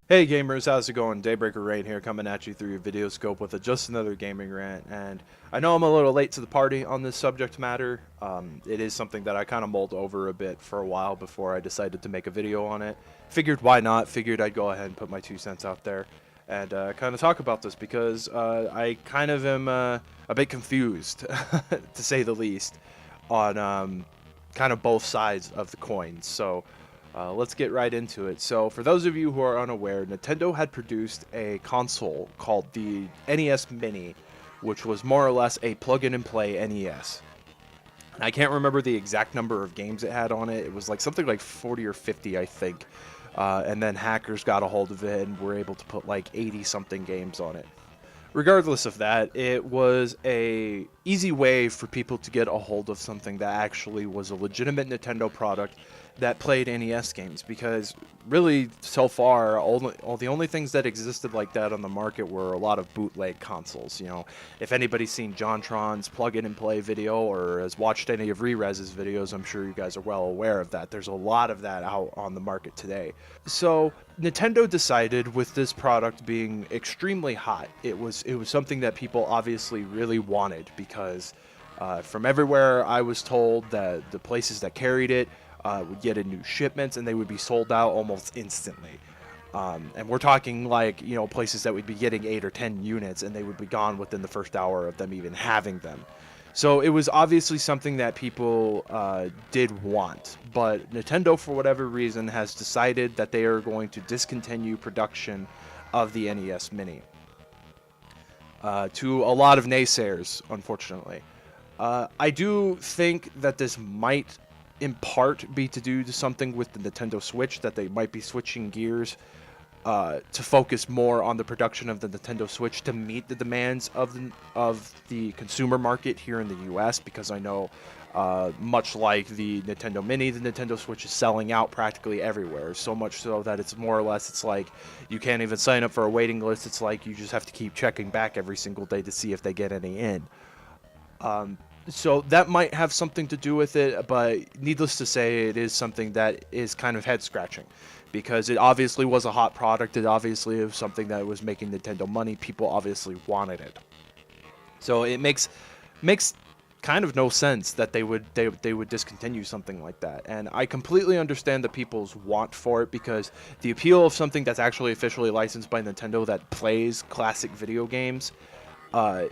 Hey gamers, how's it going? Daybreaker Rein here, coming at you through your video scope with just another gaming rant. And I know I'm a little late to the party on this subject matter. It is something that I kind of mulled over a bit for a while before I decided to make a video on it. Figured why not? Figured I'd go ahead and put my 2 cents out there and kind of talk about this because I kind of am a bit confused, to say the least, on kind of both sides of the coin. So. Let's get right into it. So, for those of you who are unaware, Nintendo had produced a console called the NES Mini, which was more or less a plug-in-and-play NES. I can't remember the exact number of games it had on it. It was like something like 40 or 50, I think. And then hackers got a hold of it and were able to put like 80-something games on it. Regardless of that, it was a easy way for people to get a hold of something that actually was a legitimate Nintendo product that played NES games, because really so far all the only things that existed like that on the market were a lot of bootleg consoles. You know, if anybody's seen JonTron's plug-in and play video or has watched any of Re-Rez's videos, I'm sure you guys are well aware of that. There's a lot of that out on the market today. So Nintendo decided, with this product being extremely hot, it was something that people obviously really wanted, because from everywhere I was told that the places that carried it would get in new shipments and they would be sold out almost instantly. And we're talking like, you know, places that would be getting 8 or 10 units and they would be gone within the first hour of them even having them. So it was obviously something that people did want, but Nintendo, for whatever reason, has decided that they are going to discontinue production of the NES Mini. To a lot of naysayers, unfortunately. I do think that this might in part be to do to something with the Nintendo Switch, that they might be switching gears to focus more on the production of the Nintendo Switch to meet the demands of the consumer market here in the US, because I know much like the Nintendo Mini, the Nintendo Switch is selling out practically everywhere, so much so that it's more or less, it's like you can't even sign up for a waiting list. It's like you just have to keep checking back every single day to see if they get any in. So that might have something to do with it, but needless to say, it is something that is kind of head scratching, because it obviously was a hot product. It obviously was something that was making Nintendo money. People obviously wanted it. So it makes kind of no sense that they would discontinue something like that. And I completely understand the people's want for it, because the appeal of something that's actually officially licensed by Nintendo that plays classic video games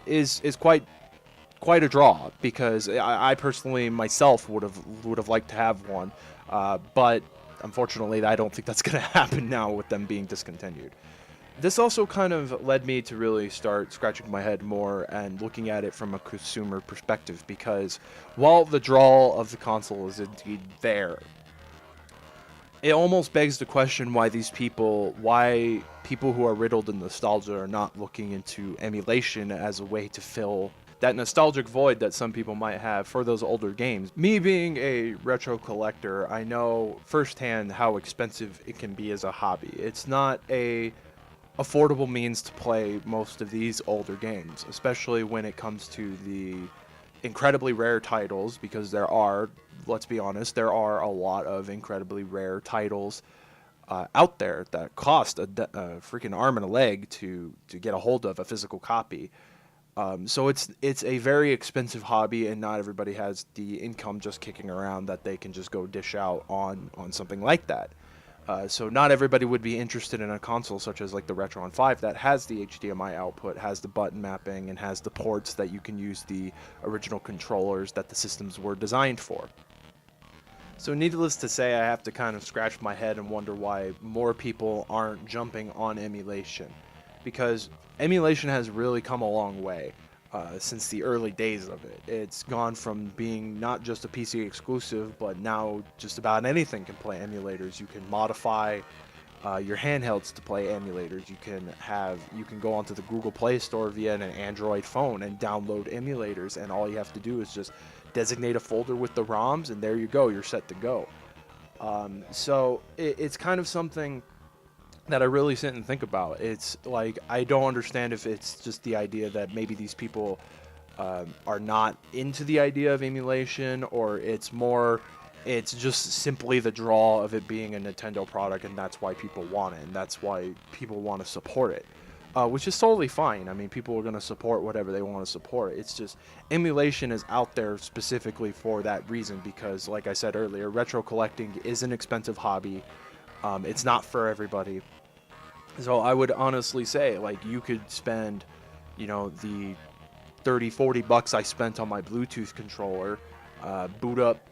is quite a draw, because I personally myself would have liked to have one, but unfortunately I don't think that's going to happen now with them being discontinued. This also kind of led me to really start scratching my head more and looking at it from a consumer perspective, because while the draw of the console is indeed there, it almost begs the question why people who are riddled in nostalgia are not looking into emulation as a way to fill that nostalgic void that some people might have for those older games. Me being a retro collector, I know firsthand how expensive it can be as a hobby. It's not a affordable means to play most of these older games, especially when it comes to the incredibly rare titles, because let's be honest, there are a lot of incredibly rare titles out there that cost a freaking arm and a leg to get a hold of a physical copy. So it's a very expensive hobby, and not everybody has the income just kicking around that they can just go dish out on something like that. So not everybody would be interested in a console such as like the Retron 5 that has the HDMI output, has the button mapping, and has the ports that you can use the original controllers that the systems were designed for. So needless to say, I have to kind of scratch my head and wonder why more people aren't jumping on emulation, because emulation has really come a long way since the early days of it. It's gone from being not just a PC exclusive, but now just about anything can play emulators. You can modify your handhelds to play emulators. You can go onto the Google Play Store via an Android phone and download emulators, and all you have to do is just designate a folder with the ROMs, and there you go. You're set to go. So it's kind of something that I really sit and think about. It's like, I don't understand if it's just the idea that maybe these people are not into the idea of emulation, or it's more It's just simply the draw of it being a Nintendo product, and that's why people want it, and that's why people want to support it, which is totally fine. I mean, people are going to support whatever they want to support. It's just emulation is out there specifically for that reason because, like I said earlier, retro collecting is an expensive hobby. It's not for everybody. So I would honestly say, like, you could spend, the 30-40 bucks I spent on my Bluetooth controller, boot up,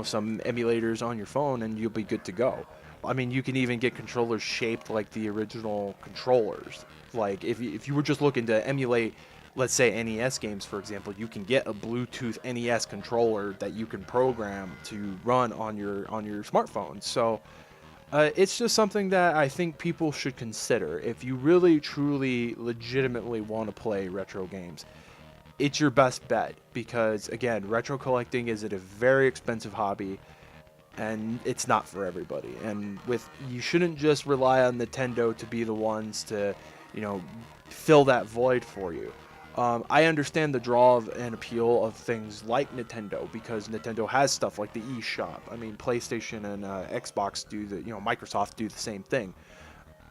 some emulators on your phone, and you'll be good to go. I mean, you can even get controllers shaped like the original controllers. Like, if you were just looking to emulate, let's say, NES games, for example, you can get a Bluetooth NES controller that you can program to run on your smartphone. So it's just something that I think people should consider if you really, truly, legitimately want to play retro games. It's your best bet because, again, retro collecting is a very expensive hobby, and it's not for everybody. And you shouldn't just rely on Nintendo to be the ones to, fill that void for you. I understand the draw and appeal of things like Nintendo because Nintendo has stuff like the eShop. I mean, PlayStation and Xbox Microsoft do the same thing.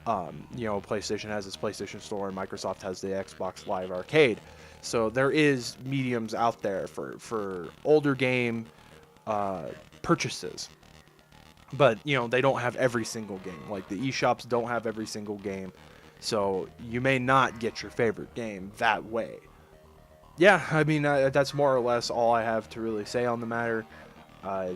PlayStation has its PlayStation Store and Microsoft has the Xbox Live Arcade. So there is mediums out there for older game purchases. But, they don't have every single game. Like, the eShops don't have every single game. So you may not get your favorite game that way. Yeah, I mean, that's more or less all I have to really say on the matter.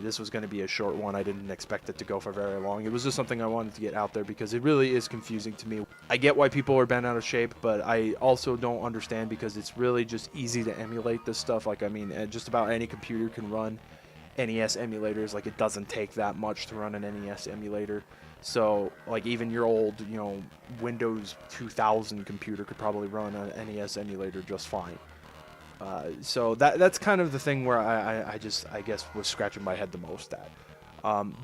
This was going to be a short one. I didn't expect it to go for very long. It was just something I wanted to get out there because it really is confusing to me. I get why people are bent out of shape, but I also don't understand because it's really just easy to emulate this stuff. Like, I mean, just about any computer can run NES emulators. Like, it doesn't take that much to run an NES emulator. So, like, even your old, Windows 2000 computer could probably run an NES emulator just fine. So that's kind of the thing where I guess was scratching my head the most at.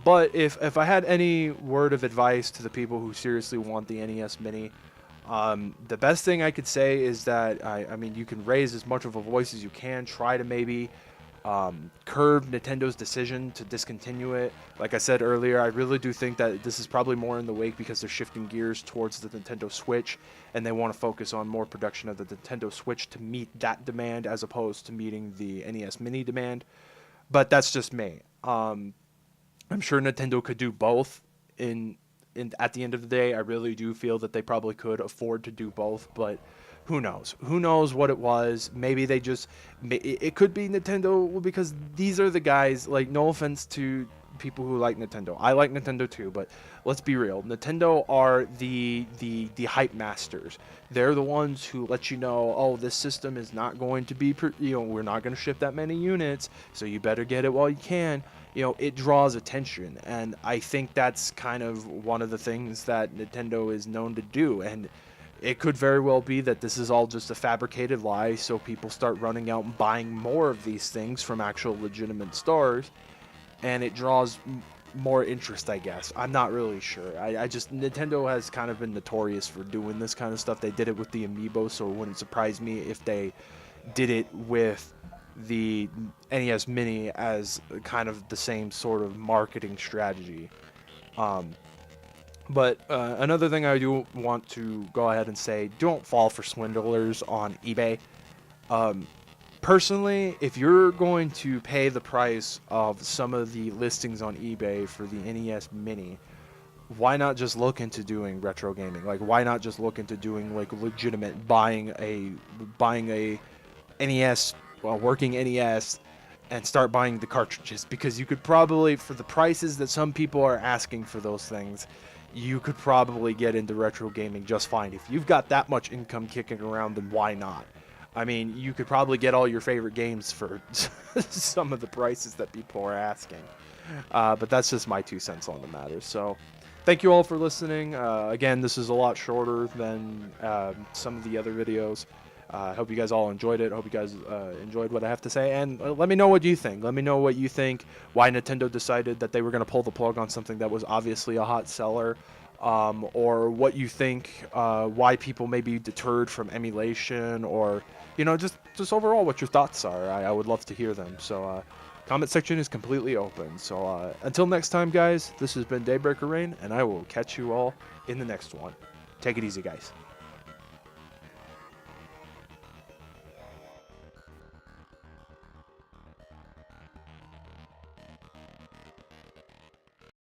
But if I had any word of advice to the people who seriously want the NES Mini, the best thing I could say is that I mean, you can raise as much of a voice as you can. Try to maybe curb Nintendo's decision to discontinue it. Like I said earlier, I really do think that this is probably more in the wake because they're shifting gears towards the Nintendo Switch, and they want to focus on more production of the Nintendo Switch to meet that demand as opposed to meeting the NES Mini demand. But that's just me. I'm sure Nintendo could do both. At the end of the day, I really do feel that they probably could afford to do both, but who knows? Who knows what it was? Maybe they just... It could be Nintendo because these are the guys, like, no offense to people who like Nintendo. I like Nintendo too, but let's be real. Nintendo are the hype masters. They're the ones who let you know, oh, this system is not going to be... we're not going to ship that many units, so you better get it while you can. It draws attention, and I think that's kind of one of the things that Nintendo is known to do, and it could very well be that this is all just a fabricated lie, so people start running out and buying more of these things from actual legitimate stores, and it draws more interest, I guess. I'm not really sure. Nintendo has kind of been notorious for doing this kind of stuff. They did it with the Amiibo, so it wouldn't surprise me if they did it with the NES Mini as kind of the same sort of marketing strategy. But another thing I do want to go ahead and say, don't fall for swindlers on eBay. Personally, if you're going to pay the price of some of the listings on eBay for the NES Mini, why not just look into doing retro gaming? Like, why not just look into doing, like, legitimate buying a NES, working NES, and start buying the cartridges? Because you could probably, for the prices that some people are asking for those things, you could probably get into retro gaming just fine. If you've got that much income kicking around, then why not? I mean, you could probably get all your favorite games for some of the prices that people are asking. But that's just my 2 cents on the matter. So thank you all for listening. Again, this is a lot shorter than some of the other videos. I hope you guys all enjoyed it. I hope you guys enjoyed what I have to say. And let me know what you think. Let me know what you think, why Nintendo decided that they were going to pull the plug on something that was obviously a hot seller, or what you think, why people may be deterred from emulation, or, just overall what your thoughts are. I would love to hear them. So Comment section is completely open. So until next time, guys, this has been Daybreaker Rein, and I will catch you all in the next one. Take it easy, guys.